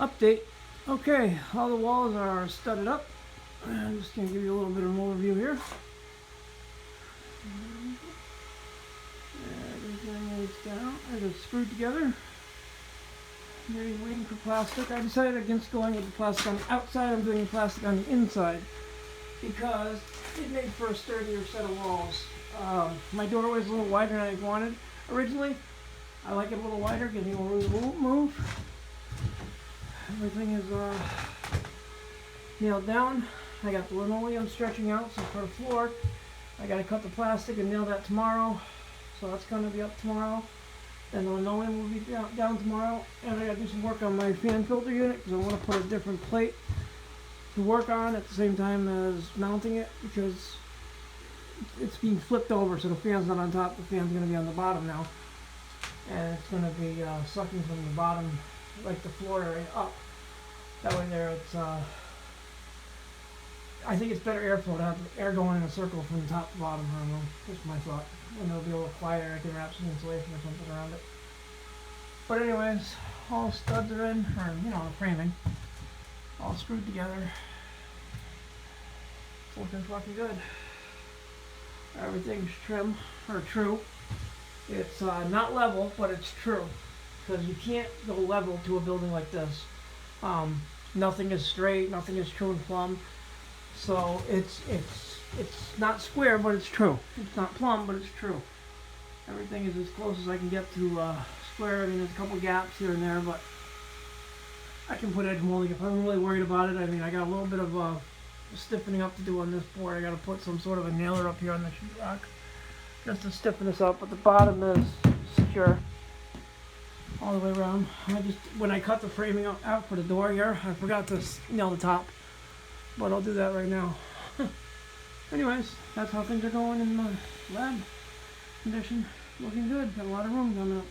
Update. Okay, all the walls are studded up. I'm just going to give you a little bit of an overview here. Everything is down. It's screwed together. Maybe waiting for plastic. I decided against going with the plastic on the outside. I'm doing the plastic on the inside because it made for a sturdier set of walls. My doorway is a little wider than I wanted originally. I like it a little wider, getting more room to move. Everything is nailed down. I got the linoleum stretching out, so for the floor, I got to cut the plastic and nail that tomorrow. So that's going to be up tomorrow. Then the linoleum will be down tomorrow. And I got to do some work on my fan filter unit because I want to put a different plate to work on at the same time as mounting it because it's being flipped over, so the fan's not on top, the fan's going to be on the bottom now. And it's going to be sucking from the bottom, like the floor area, up. That way there it's, I think it's better airflow to have air going in a circle from the top to bottom. I don't know, that's my thought. And it'll be a little quieter, I can wrap some insulation or something around it. But anyways, all studs are in, or you know, the framing. All screwed together. It's looking fucking good. Everything's trim, or true. It's not level, but it's true. Because you can't go level to a building like this. Nothing is straight, nothing is true and plumb. So it's not square, but it's true. It's not plumb, but it's true. Everything is as close as I can get to square. I mean, there's a couple gaps here and there, but I can put edge molding if I'm really worried about it. I mean, I got a little bit of stiffening up to do on this board. I got to put some sort of a nailer up here on the sheetrock just to stiffen this up, but the bottom is secure all the way around. When I cut the framing out for the door here, I forgot to nail the top, but I'll do that right now. Anyways, that's how things are going in the lab condition. Looking good. Got a lot of room coming up.